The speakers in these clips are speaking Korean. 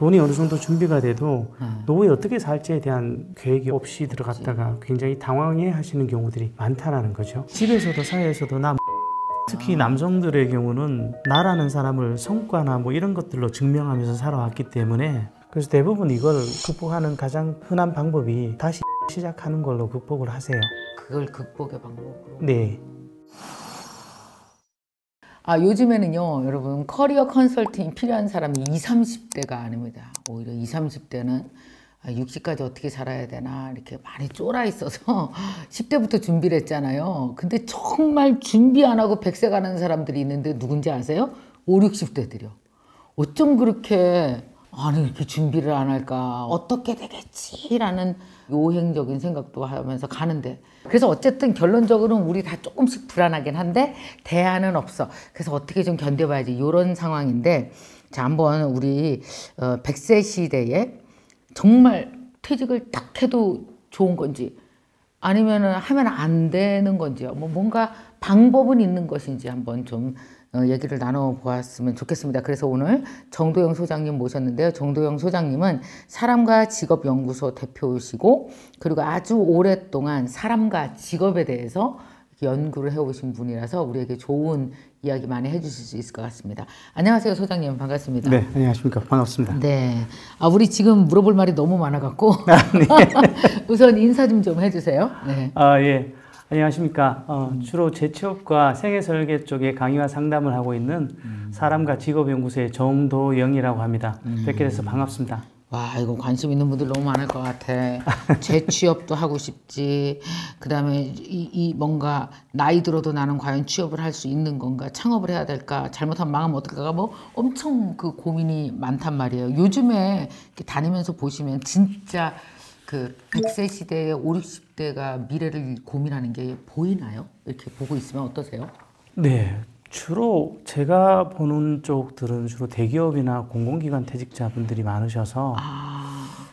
돈이 어느 정도 준비가 돼도 노후에 어떻게 살지에 대한 계획이 없이 들어갔다가 굉장히 당황해 하시는 경우들이 많다라는 거죠. 집에서도 사회에서도 특히 남성들의 경우는 나라는 사람을 성과나 뭐 이런 것들로 증명하면서 살아왔기 때문에 그래서 대부분 이걸 극복하는 가장 흔한 방법이 다시 시작하는 걸로 극복을 하세요. 그걸 극복의 방법으로? 네. 요즘에는요, 여러분, 커리어 컨설팅이 필요한 사람이 20, 30대가 아닙니다. 오히려 20, 30대는 60까지 어떻게 살아야 되나 이렇게 많이 쫄아 있어서 10대부터 준비를 했잖아요. 근데 정말 준비 안 하고 100세 가는 사람들이 있는데 누군지 아세요? 5, 60대들이요. 어쩜 그렇게 이렇게 준비를 안 할까? 어떻게 되겠지라는 요행적인 생각도 하면서 가는데, 그래서 어쨌든 결론적으로는 우리 다 조금씩 불안하긴 한데 대안은 없어. 그래서 어떻게 좀 견뎌봐야지 이런 상황인데, 자, 한번 우리 100세 시대에 정말 퇴직을 딱 해도 좋은 건지 아니면은 하면 안 되는 건지요. 뭔가 방법은 있는 것인지 한번 좀 얘기를 나눠보았으면 좋겠습니다. 그래서 오늘 정도영 소장님 모셨는데요. 정도영 소장님은 사람과 직업 연구소 대표이시고, 그리고 아주 오랫동안 사람과 직업에 대해서 연구를 해오신 분이라서 우리에게 좋은 이야기 많이 해주실 수 있을 것 같습니다. 안녕하세요, 소장님. 반갑습니다. 네, 안녕하십니까. 반갑습니다. 네. 우리 지금 물어볼 말이 너무 많아갖고 네. 우선 인사 좀 해주세요. 네. 예. 안녕하십니까. 주로 재취업과 생애설계 쪽에 강의와 상담을 하고 있는 사람과 직업연구소의 정도영이라고 합니다. 뵙게 돼서 반갑습니다. 와, 이거 관심 있는 분들 너무 많을 것 같아. 재취업도 하고 싶지. 그 다음에 뭔가 나이 들어도 나는 과연 취업을 할 수 있는 건가? 창업을 해야 될까? 잘못하면 망하면 어떡할까? 엄청 그 고민이 많단 말이에요. 요즘에 이렇게 다니면서 보시면 진짜 그 100세 시대의 5, 60대가 미래를 고민하는 게 보이나요? 이렇게 보고 있으면 어떠세요? 네. 주로 제가 보는 쪽들은 주로 대기업이나 공공기관 퇴직자분들이 많으셔서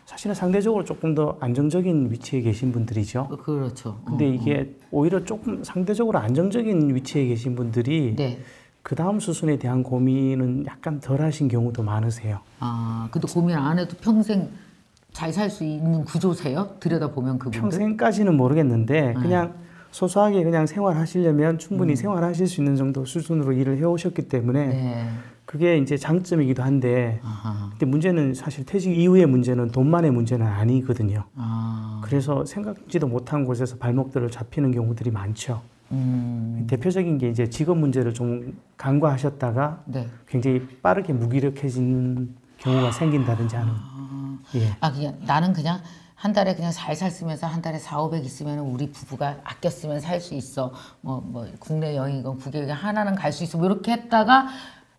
사실은 상대적으로 조금 더 안정적인 위치에 계신 분들이죠. 그렇죠. 근데 이게 오히려 조금 상대적으로 안정적인 위치에 계신 분들이 네. 그 다음 수순에 대한 고민은 약간 덜 하신 경우도 많으세요. 근데 고민 안 해도 평생 잘 살 수 있는 구조세요? 들여다보면 그분들? 평생까지는 모르겠는데 그냥 소소하게 그냥 생활하시려면 충분히 생활하실 수 있는 정도 수준으로 일을 해오셨기 때문에 네. 그게 이제 장점이기도 한데 근데 문제는 사실 퇴직 이후의 문제는 돈만의 문제는 아니거든요. 그래서 생각지도 못한 곳에서 발목들을 잡히는 경우들이 많죠. 대표적인 게 이제 직업 문제를 좀 간과하셨다가 네. 굉장히 빠르게 무기력해지는 경우가 생긴다든지 하는. 예. 그냥 나는 그냥 한 달에 그냥 살살 쓰면서 한 달에 4, 500 있으면 우리 부부가 아껴 쓰면 살 수 있어. 국내 여행이건 국외여행 하나는 갈 수 있어. 이렇게 했다가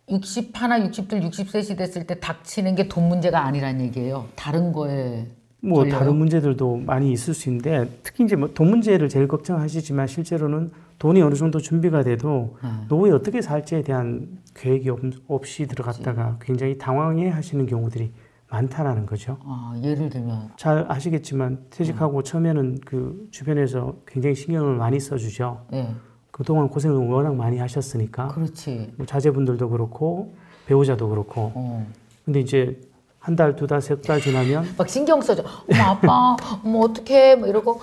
60 하나 60들 60셋이 됐을 때 닥치는 게 돈 문제가 아니란 얘기예요. 다른 거에 걸려요? 다른 문제들도 많이 있을 수 있는데 특히 이제 돈 문제를 제일 걱정하시지만 실제로는 돈이 어느 정도 준비가 돼도 노후에 어떻게 살지에 대한 계획이 없이 들어갔다가 굉장히 당황해 하시는 경우들이 많다라는 거죠. 예를 들면 잘 아시겠지만 퇴직하고 처음에는 그 주변에서 굉장히 신경을 많이 써주죠. 네. 그동안 고생을 워낙 많이 하셨으니까. 그렇지. 자제분들도 그렇고 배우자도 그렇고. 근데 이제 한 달, 두 달, 세 달 지나면 막 신경 써줘. 어머 아빠, 어떡해, 이러고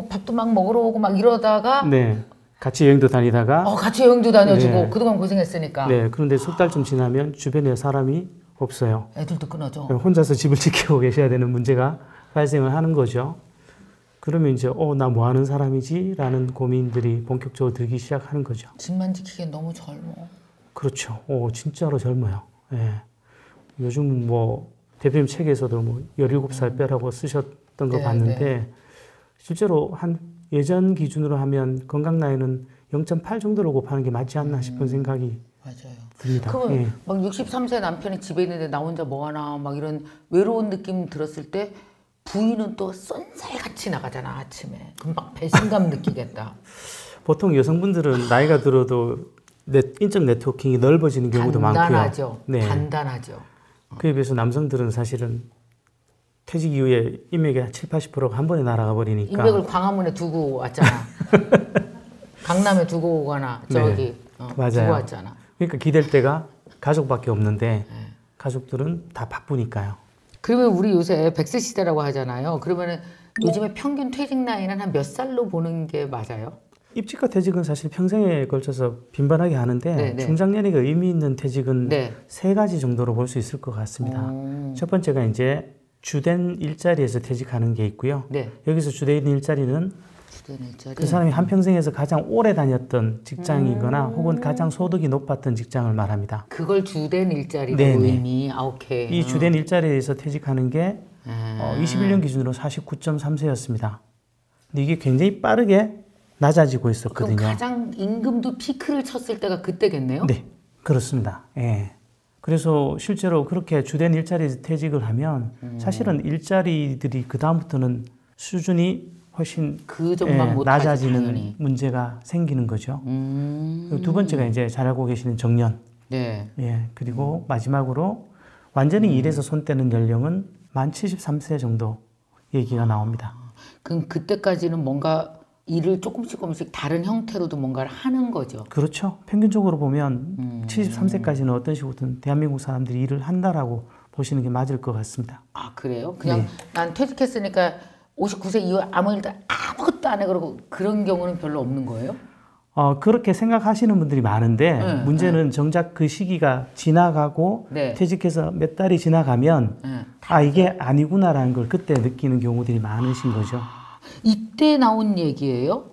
밥도 막 먹으러 오고 막 이러다가 네. 같이 여행도 다니다가 같이 여행도 다녀주고 네. 그동안 고생했으니까. 네. 그런데 석 달쯤 지나면 주변에 사람이 없어요. 애들도 끊어져. 혼자서 집을 지키고 계셔야 되는 문제가 발생을 하는 거죠. 그러면 이제 나 뭐 하는 사람이지? 라는 고민들이 본격적으로 들기 시작하는 거죠. 집만 지키기엔 너무 젊어. 그렇죠. 진짜로 젊어요. 예. 요즘 대표님 책에서도 17살 빼라고 쓰셨던 거 봤는데 실제로 예전 기준으로 하면 건강 나이는 0.8 정도로 곱하는 게 맞지 않나 싶은 생각이 맞아요. 듭니다. 그러면 예. 막 63세 남편이 집에 있는데 나 혼자 뭐 하나 막 이런 외로운 느낌 들었을 때 부인은 또 쏜살같이 나가잖아 아침에. 금방 배신감 느끼겠다. 보통 여성분들은 나이가 들어도 인적 네트워킹이 넓어지는 경우도 단단하죠. 많고요. 네. 단단하죠. 그에 비해서 남성들은 사실은 퇴직 이후에 인맥의 7, 80%가 한 번에 날아가 버리니까 인맥을 광화문에 두고 왔잖아. 강남에 두고 오거나 저기 맞아요. 두고 왔잖아. 그러니까 기댈 때가 가족밖에 없는데 가족들은 다 바쁘니까요. 그러면 우리 요새 100세 시대라고 하잖아요. 그러면은 요즘에 평균 퇴직 나이는 한 몇 살로 보는 게 맞아요? 입직과 퇴직은 사실 평생에 걸쳐서 빈번하게 하는데 네, 네. 중장년이가 의미 있는 퇴직은 네. 세 가지 정도로 볼 수 있을 것 같습니다. 첫 번째가 이제 주된 일자리에서 퇴직하는 게 있고요. 네. 여기서 주된 일자리는 주된 일자리. 그 사람이 한평생에서 가장 오래 다녔던 직장이거나 혹은 가장 소득이 높았던 직장을 말합니다. 그걸 주된 일자리라고 네네. 이미 오케이. 이 주된 일자리에서 퇴직하는 게 아. 21년 기준으로 49.3세였습니다. 근데 이게 굉장히 빠르게 낮아지고 그럼 있었거든요. 가장 임금도 피크를 쳤을 때가 그때겠네요? 네, 그렇습니다. 예. 그래서 실제로 그렇게 주된 일자리에서 퇴직을 하면 사실은 일자리들이 그 다음부터는 수준이 훨씬 그 점만 못하지, 낮아지는 당연히. 문제가 생기는 거죠. 그리고 두 번째가 이제 잘 알고 계시는 정년. 네. 예. 그리고 마지막으로 완전히 일에서 손 떼는 연령은 만 73세 정도 얘기가 나옵니다. 그럼 그때까지는 뭔가 일을 조금씩 다른 형태로도 뭔가를 하는 거죠. 그렇죠. 평균적으로 보면 73세까지는 어떤 식으로든 대한민국 사람들이 일을 한다라고 보시는 게 맞을 것 같습니다. 아, 그래요? 그냥 난 퇴직했으니까 59세 이후에 아무 일도 아무것도 안 해 그러고 그런 경우는 별로 없는 거예요? 그렇게 생각하시는 분들이 많은데 문제는 정작 그 시기가 지나가고 네. 퇴직해서 몇 달이 지나가면 이게 아니구나라는 걸 그때 느끼는 경우들이 많으신 거죠. 이때 나온 얘기예요?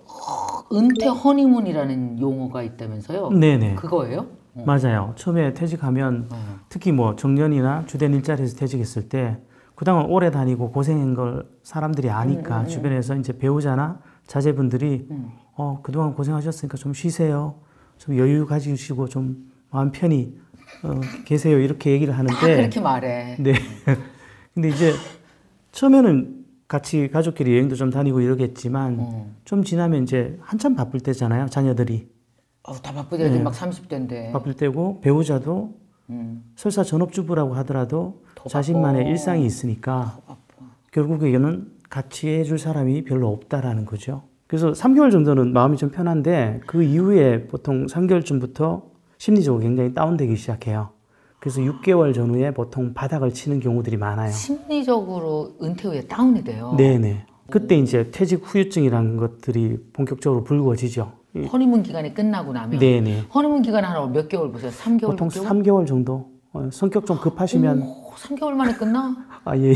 은퇴 허니문이라는 용어가 있다면서요? 네네. 그거예요? 맞아요. 처음에 퇴직하면 특히 뭐 정년이나 주된 일자리에서 퇴직했을 때 그동안 오래 다니고 고생한 걸 사람들이 아니까 주변에서 이제 배우자나 자제분들이 그동안 고생하셨으니까 좀 쉬세요. 좀 여유 가지시고 좀 마음 편히 계세요. 이렇게 얘기를 하는데 다 그렇게 말해. 네. 근데 이제 처음에는 같이 가족끼리 여행도 좀 다니고 이러겠지만 좀 지나면 이제 한참 바쁠 때잖아요. 자녀들이. 다 바쁘지. 애들 막 30대인데. 바쁠 때고 배우자도 설사 전업주부라고 하더라도 자신만의 일상이 있으니까 결국에는 같이 해줄 사람이 별로 없다라는 거죠. 그래서 3개월 정도는 마음이 좀 편한데 그 이후에 보통 3개월쯤부터 심리적으로 굉장히 다운되기 시작해요. 그래서 6개월 전후에 보통 바닥을 치는 경우들이 많아요. 심리적으로 은퇴 후에 다운이 돼요. 네네. 그때 이제 퇴직 후유증이라는 것들이 본격적으로 불거지죠. 허니문 기간이 끝나고 나면. 네네. 허니문 기간 한 몇 개월 보세요? 3개월? 보통 3개월 정도. 성격 좀 급하시면 3개월 만에 끝나? 예.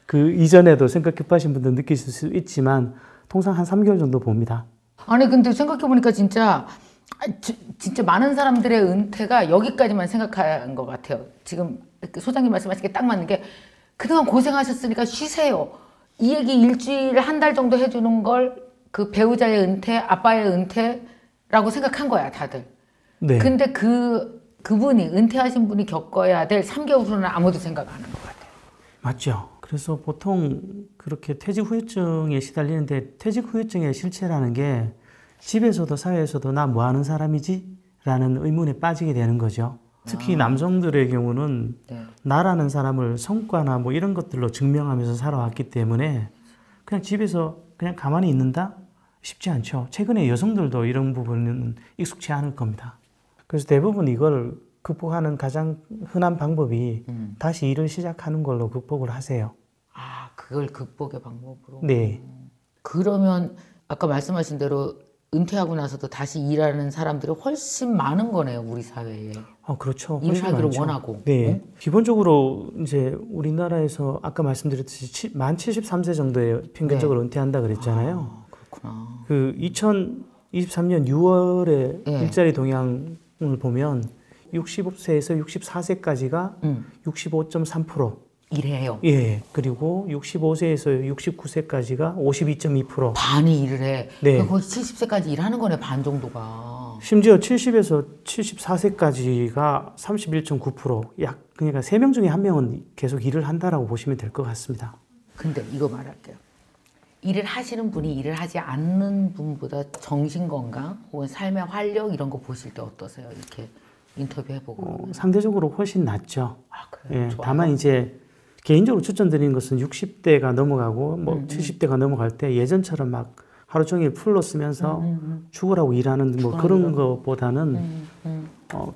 그 이전에도 성격 급하신 분들 느끼실 수 있지만 통상 한 3개월 정도 봅니다. 아니 근데 생각해보니까 진짜 많은 사람들의 은퇴가 여기까지만 생각한 것 같아요. 지금 소장님 말씀하신 게 딱 맞는 게 그동안 고생하셨으니까 쉬세요. 이 얘기 일주일에 한 달 정도 해주는 걸 그 배우자의 은퇴, 아빠의 은퇴라고 생각한 거야 다들. 네. 근데 그분이 은퇴하신 분이 겪어야 될 3개월 후는 아무도 생각 안 한 것 같아요. 맞죠. 그래서 보통 그렇게 퇴직 후유증에 시달리는데 퇴직 후유증의 실체라는 게 집에서도 사회에서도 나 뭐 하는 사람이지? 라는 의문에 빠지게 되는 거죠. 특히 남성들의 경우는 나라는 사람을 성과나 뭐 이런 것들로 증명하면서 살아왔기 때문에 그냥 집에서 그냥 가만히 있는다? 쉽지 않죠. 최근에 여성들도 이런 부분은 익숙치 않을 겁니다. 그래서 대부분 이걸 극복하는 가장 흔한 방법이 다시 일을 시작하는 걸로 극복을 하세요. 그걸 극복의 방법으로? 네. 그러면 아까 말씀하신 대로 은퇴하고 나서도 다시 일하는 사람들이 훨씬 많은 거네요, 우리 사회에. 그렇죠. 일을 하기를 많죠. 원하고. 네. 기본적으로 이제 우리나라에서 아까 말씀드렸듯이 만 73세 정도에 평균적으로 은퇴한다 그랬잖아요. 그렇구나. 그 2023년 6월에 일자리 동향을 보면 65세에서 64세까지가 65.3%. 일해요. 예. 그리고 65세에서 69세까지가 52.2%. 반이 일을 해. 네. 거의 70세까지 일하는 거네, 반 정도가. 심지어 70에서 74세까지가 31.9%. 그러니까 3명 중에 1명은 계속 일을 한다라고 보시면 될 것 같습니다. 근데 이거 말할게요. 일을 하시는 분이 일을 하지 않는 분보다 정신건강 혹은 삶의 활력 이런 거 보실 때 어떠세요? 이렇게 인터뷰해보고. 상대적으로 훨씬 낫죠. 그래요? 예, 다만 이제 개인적으로 추천드리는 것은 60대가 넘어가고 뭐 70대가 넘어갈 때 예전처럼 막 하루 종일 풀로 쓰면서 죽으라고 일하는 뭐 그런 것보다는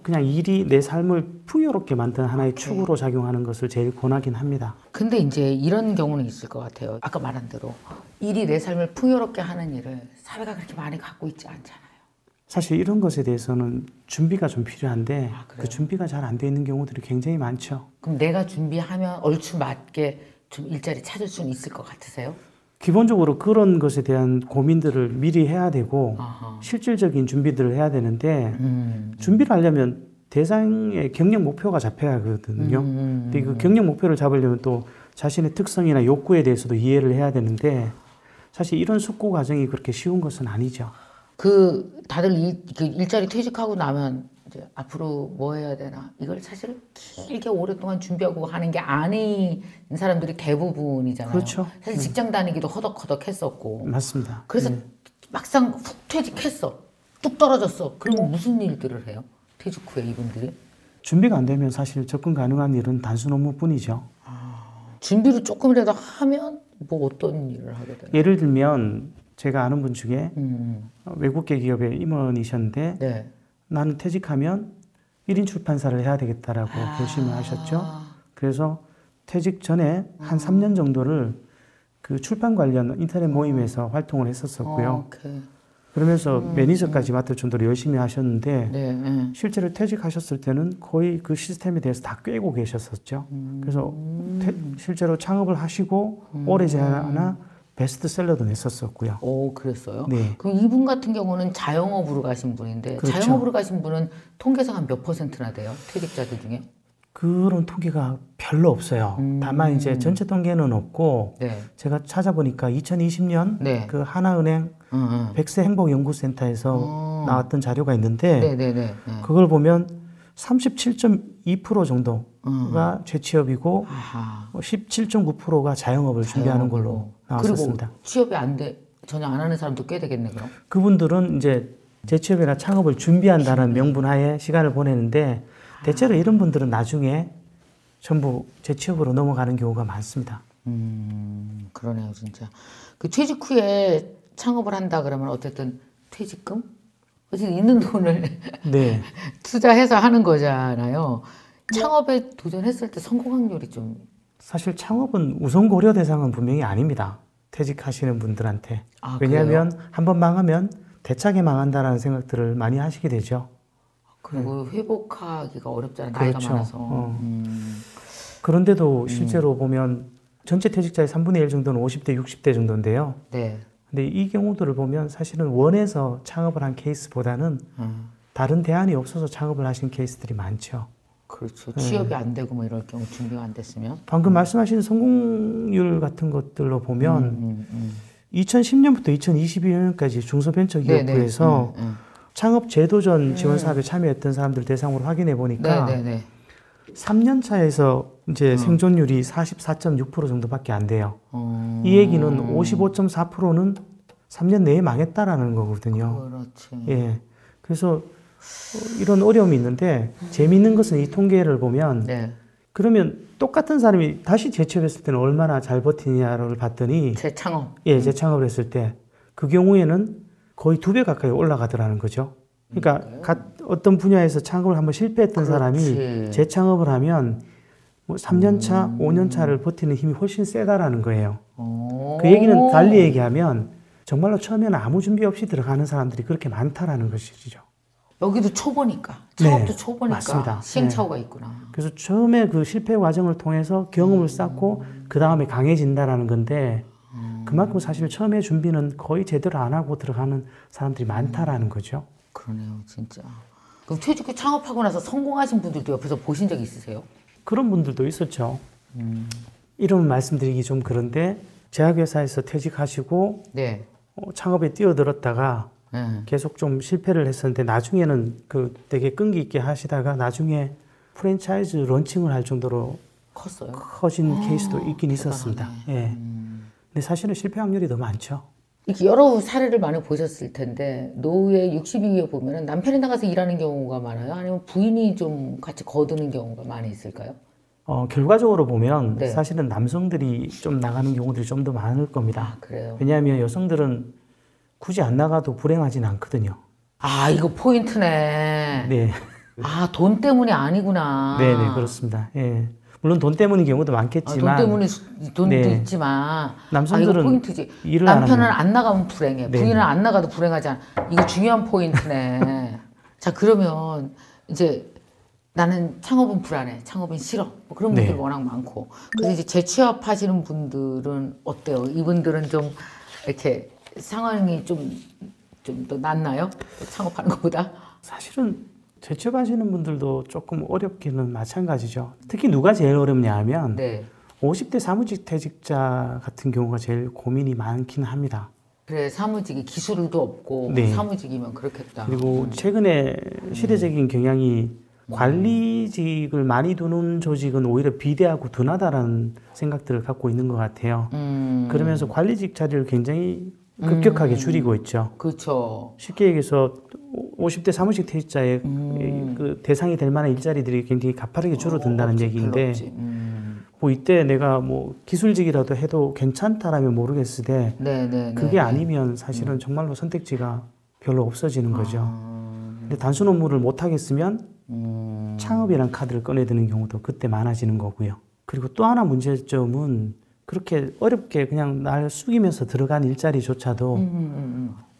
그냥 일이 내 삶을 풍요롭게 만드는 하나의 축으로 작용하는 것을 제일 권하긴 합니다. 근데 이제 이런 경우는 있을 것 같아요. 아까 말한 대로 일이 내 삶을 풍요롭게 하는 일을 사회가 그렇게 많이 갖고 있지 않잖아요. 사실 이런 것에 대해서는 준비가 좀 필요한데 그래요? 그 준비가 잘 안 돼 있는 경우들이 굉장히 많죠. 그럼 내가 준비하면 얼추 맞게 좀 일자리 찾을 수는 있을 것 같으세요? 기본적으로 그런 것에 대한 고민들을 미리 해야 되고 아하. 실질적인 준비들을 해야 되는데 준비를 하려면 대상의 경력 목표가 잡혀야 하거든요. 근데 그 경력 목표를 잡으려면 또 자신의 특성이나 욕구에 대해서도 이해를 해야 되는데 사실 이런 숙고 과정이 그렇게 쉬운 것은 아니죠. 그 다들 그 일자리 퇴직하고 나면 이제 앞으로 뭐 해야 되나 이걸 사실 길게 오랫동안 준비하고 하는 게 아닌 사람들이 대부분이잖아요. 그렇죠. 사실 직장 다니기도 허덕허덕했었고. 맞습니다. 그래서 막상 훅 퇴직했어. 뚝 떨어졌어. 그러면 무슨 일들을 해요? 퇴직 후에 이분들이? 준비가 안 되면 사실 접근 가능한 일은 단순 업무뿐이죠. 준비를 조금이라도 하면 뭐 어떤 일을 하게 되나요? 예를 들면 제가 아는 분 중에 외국계 기업의 임원이셨는데 네. 나는 퇴직하면 1인 출판사를 해야 되겠다라고 결심을 하셨죠. 그래서 퇴직 전에 한 3년 정도를 그 출판 관련 인터넷 모임에서 활동을 했었었고요. 오케이. 그러면서 매니저까지 맡을 정도로 열심히 하셨는데 네, 네. 실제로 퇴직하셨을 때는 거의 그 시스템에 대해서 다 꿰고 계셨었죠. 그래서 실제로 창업을 하시고 오래지 않아 베스트셀러도 냈었었고요. 오, 그랬어요? 네. 그럼 이분 같은 경우는 자영업으로 가신 분인데 그렇죠. 자영업으로 가신 분은 통계상 한 몇 %나 돼요? 퇴직자들 중에? 그런 통계가 별로 없어요. 다만 이제 전체 통계는 없고 네. 제가 찾아보니까 2020년 네. 그 하나은행 백세 행복 연구센터에서 나왔던 자료가 있는데 네네네. 그걸 보면 37.2% 정도가 재취업이고 아하. 17.9%가 자영업을 준비하는 걸로 나왔었습니다. 그리고 취업이 안 돼, 전혀 안 하는 사람도 꽤 되겠네, 그럼? 그분들은 이제 재취업이나 창업을 준비한다는 명분 하에 시간을 보내는데 대체로 이런 분들은 나중에 전부 재취업으로 넘어가는 경우가 많습니다. 그러네요, 진짜. 그 퇴직 후에 창업을 한다 그러면 어쨌든 퇴직금? 어쨌든 있는 돈을 네. 투자해서 하는 거잖아요. 창업에 도전했을 때 성공 확률이 좀. 사실 창업은 우선 고려 대상은 분명히 아닙니다. 퇴직하시는 분들한테. 아, 왜냐하면 한번 망하면 대차게 망한다라는 생각들을 많이 하시게 되죠. 그리고 회복하기가 어렵잖아요. 나이가 그렇죠. 많아서. 그런데도 실제로 보면 전체 퇴직자의 3분의 1 정도는 50대, 60대 정도인데요. 네. 근데 이 경우들을 보면 사실은 원해서 창업을 한 케이스보다는 다른 대안이 없어서 창업을 하신 케이스들이 많죠. 그렇죠. 취업이 안 되고 뭐 이럴 경우 준비가 안 됐으면. 방금 말씀하신 성공률 같은 것들로 보면 2010년부터 2022년까지 중소벤처기업부에서 창업 제도전 지원 사업에 참여했던 사람들 대상으로 확인해 보니까 네네네. 3년 차에서 이제 생존율이 44.6% 정도밖에 안 돼요. 이 얘기는 55.4%는 3년 내에 망했다라는 거거든요. 그렇지. 예. 그래서 이런 어려움이 있는데 재미있는 것은 이 통계를 보면 네. 그러면 똑같은 사람이 다시 재취업했을 때는 얼마나 잘 버티냐를 봤더니 재창업. 예, 재창업을 했을 때 그 경우에는 거의 2배 가까이 올라가더라는 거죠. 그러니까 어떤 분야에서 창업을 한번 실패했던 사람이 재창업을 하면 뭐 3년 차, 5년 차를 버티는 힘이 훨씬 세다라는 거예요. 그 얘기는 달리 얘기하면 정말로 처음에는 아무 준비 없이 들어가는 사람들이 그렇게 많다라는 것이죠. 여기도 초보니까. 창업도 네, 초보니까. 맞습니다. 시행착오가 있구나. 그래서 처음에 그 실패 과정을 통해서 경험을 쌓고 그 다음에 강해진다라는 건데 그만큼 사실 처음에 준비는 거의 제대로 안 하고 들어가는 사람들이 많다라는 거죠. 그러네요, 진짜. 그럼 퇴직 후 창업하고 나서 성공하신 분들도 옆에서 보신 적 있으세요? 그런 분들도 있었죠. 이름을 말씀드리기 좀 그런데 제약회사에서 퇴직하시고 네. 창업에 뛰어들었다가 계속 좀 실패를 했었는데 나중에는 그 되게 끈기 있게 하시다가 나중에 프랜차이즈 런칭을 할 정도로 컸어요? 커진 케이스도 있긴 있었습니다. 예. 근데 사실은 실패 확률이 더 많죠. 이렇게 여러 사례를 많이 보셨을 텐데 노후에 60이후에 보면 남편이 나가서 일하는 경우가 많아요? 아니면 부인이 좀 같이 거두는 경우가 많이 있을까요? 결과적으로 보면 네. 사실은 남성들이 좀 나가는 경우들이 좀 더 많을 겁니다. 아, 그래요? 왜냐하면 여성들은 굳이 안 나가도 불행하진 않거든요. 아, 이거 포인트네. 네. 아, 돈 때문이 아니구나. 네네, 그렇습니다. 예. 물론 돈 때문인 경우도 많겠지만 돈 때문에 돈도 네. 있지만 남성들은 이거 포인트지. 일을 남편은 안 안 나가면 불행해. 네. 부인은 안 나가도 불행하지 않아. 이거 중요한 포인트네. 자 그러면 이제 나는 창업은 불안해. 창업은 싫어. 뭐 그런 분들 네. 워낙 많고. 그래서 이제 재취업하시는 분들은 어때요? 이분들은 좀 이렇게 상황이 좀 더 낫나요? 창업하는 것보다? 사실은 재취업하시는 분들도 조금 어렵기는 마찬가지죠. 특히 누가 제일 어렵냐 하면 네. 50대 사무직 퇴직자 같은 경우가 제일 고민이 많긴 합니다. 그래 사무직이 기술도 없고 네. 사무직이면 그렇겠다. 그리고 최근에 시대적인 경향이 관리직을 많이 두는 조직은 오히려 비대하고 둔하다라는 생각들을 갖고 있는 것 같아요. 그러면서 관리직 자리를 굉장히 급격하게 줄이고 있죠. 그렇죠. 쉽게 얘기해서 50대 사무직 퇴직자의 그 대상이 될 만한 일자리들이 굉장히 가파르게 줄어든다는 얘기인데 뭐 이때 내가 뭐 기술직이라도 해도 괜찮다라면 모르겠으되 네네. 그게 아니면 사실은 정말로 선택지가 별로 없어지는 거죠. 근데 단순 업무를 못 하겠으면 창업이라는 카드를 꺼내드는 경우도 그때 많아지는 거고요. 그리고 또 하나 문제점은 그렇게 어렵게 그냥 날 숙이면서 들어간 일자리조차도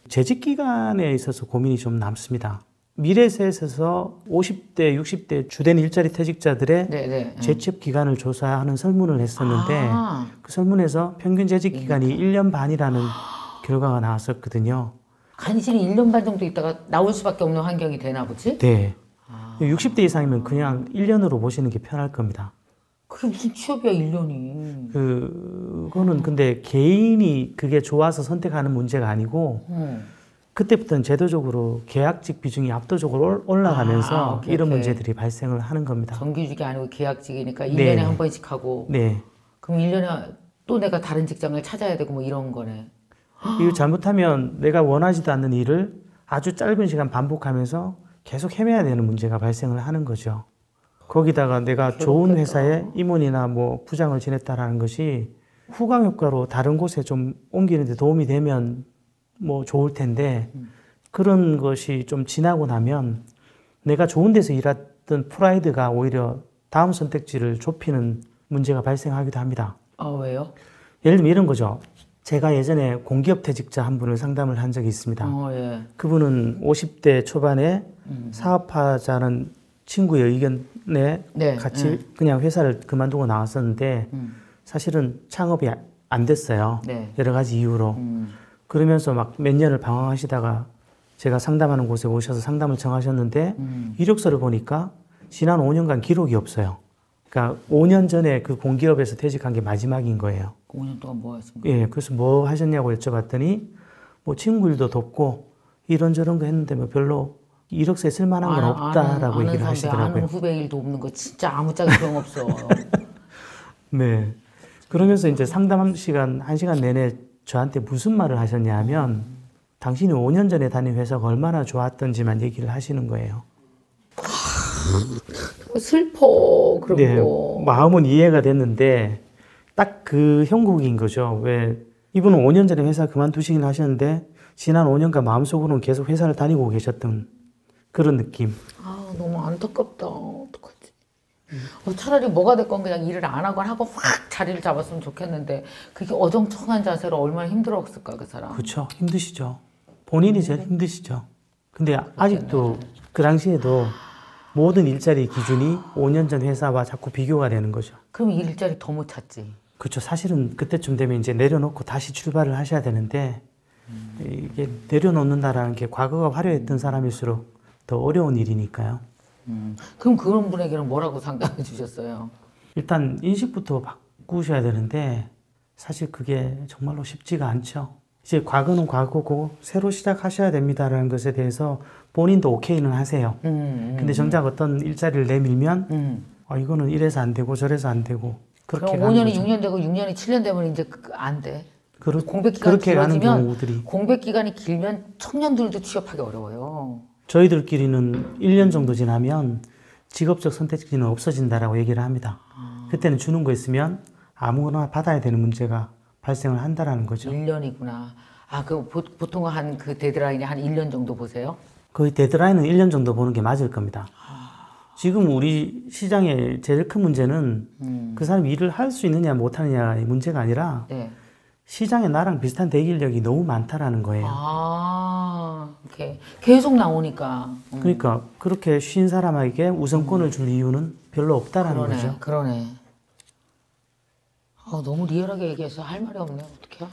재직 기간에 있어서 고민이 좀 남습니다. 미래셋에서 50대, 60대 주된 일자리 퇴직자들의 네네. 재취업 기간을 조사하는 설문을 했었는데 아. 그 설문에서 평균 재직 기간이 1년 반이라는 결과가 나왔었거든요. 간신히 1년 반 정도 있다가 나올 수밖에 없는 환경이 되나 보지? 네. 60대 이상이면 그냥 1년으로 보시는 게 편할 겁니다. 그게 무슨 취업이야 1년이. 그거는 근데 개인이 그게 좋아서 선택하는 문제가 아니고 그때부터는 제도적으로 계약직 비중이 압도적으로 올라가면서 오케이, 이런 오케이. 문제들이 발생을 하는 겁니다. 정규직이 아니고 계약직이니까 1년에 네. 한 번씩 하고 네. 그럼 1년에 또 내가 다른 직장을 찾아야 되고 뭐 이런 거네. 이거 잘못하면 내가 원하지도 않는 일을 아주 짧은 시간 반복하면서 계속 헤매야 되는 문제가 발생을 하는 거죠. 거기다가 내가 좋은 회사에 임원이나 뭐 부장을 지냈다라는 것이 후광 효과로 다른 곳에 좀 옮기는데 도움이 되면 뭐 좋을 텐데 그런 것이 좀 지나고 나면 내가 좋은 데서 일했던 프라이드가 오히려 다음 선택지를 좁히는 문제가 발생하기도 합니다. 아 왜요? 예를 들면 이런 거죠. 제가 예전에 공기업 퇴직자 한 분을 상담을 한 적이 있습니다. 예. 그분은 50대 초반에 사업하자는 친구의 의견에 네, 같이 그냥 회사를 그만두고 나왔었는데 사실은 창업이 안 됐어요. 네. 여러 가지 이유로. 그러면서 막 몇 년을 방황하시다가 제가 상담하는 곳에 오셔서 상담을 청하셨는데 이력서를 보니까 지난 5년간 기록이 없어요. 그러니까 5년 전에 그 공기업에서 퇴직한 게 마지막인 거예요. 5년 동안 뭐 하셨습니까? 예, 그래서 뭐 하셨냐고 여쭤봤더니 뭐 친구 일도 돕고 이런저런 거 했는데 뭐 별로 이력서에 쓸만한 건 없다라고 얘기를 아는 하시더라고요. 후배 일도 없는 거 진짜 아무짝에 소용없어. 네. 그러면서 이제 상담 시간, 1시간 내내 저한테 무슨 말을 하셨냐 하면 당신이 5년 전에 다닌 회사가 얼마나 좋았던지만 얘기를 하시는 거예요. 슬퍼. 그리고 네, 마음은 이해가 됐는데 딱 그 형국인 거죠. 왜 이분은 5년 전에 회사 그만두시긴 하셨는데 지난 5년간 마음속으로는 계속 회사를 다니고 계셨던 그런 느낌. 아 너무 안타깝다. 어떡하지? 차라리 뭐가 됐건 그냥 일을 안 하건 하고 확 자리를 잡았으면 좋겠는데 그게 어정쩡한 자세로 얼마나 힘들었을까 그 사람. 그렇죠. 힘드시죠. 본인이 제일 힘드시죠. 근데 아직도 그 당시에도 모든 일자리 기준이 5년 전 회사와 자꾸 비교가 되는 거죠. 그럼 일자리 더 못 찾지. 그렇죠. 사실은 그때쯤 되면 이제 내려놓고 다시 출발을 하셔야 되는데 이게 내려놓는다라는 게 과거가 화려했던 사람일수록 더 어려운 일이니까요. 그럼 그런 분에게는 뭐라고 상담해 주셨어요? 일단 인식부터 바꾸셔야 되는데 사실 그게 정말로 쉽지가 않죠. 이제 과거는 과거고 새로 시작하셔야 됩니다라는 것에 대해서 본인도 오케이는 하세요. 근데 정작 어떤 일자리를 내밀면 이거는 이래서 안 되고 저래서 안 되고 그렇게 그럼 가는 5년이 거죠. 6년 되고 6년이 7년 되면 이제 안 돼. 공백 기간이 그렇게 가는 길어지면 경우들이 공백 기간이 길면 청년들도 취업하기 어려워요. 저희들끼리는 1년 정도 지나면 직업적 선택지는 없어진다라고 얘기를 합니다. 그때는 주는 거 있으면 아무거나 받아야 되는 문제가 발생을 한다라는 거죠. 1년이구나. 아, 그 보통 그 데드라인이 한 1년 정도 보세요? 거의 데드라인은 1년 정도 보는 게 맞을 겁니다. 지금 우리 시장의 제일 큰 문제는 그 사람이 일을 할 수 있느냐 못하느냐의 문제가 아니라 네. 시장에 나랑 비슷한 대기 인력이 너무 많다라는 거예요. 이렇게 계속 나오니까. 그러니까 그렇게 쉰 사람에게 우선권을 줄 이유는 별로 없다라는 거죠. 그러네. 너무 리얼하게 얘기해서 할 말이 없네. 어떡해?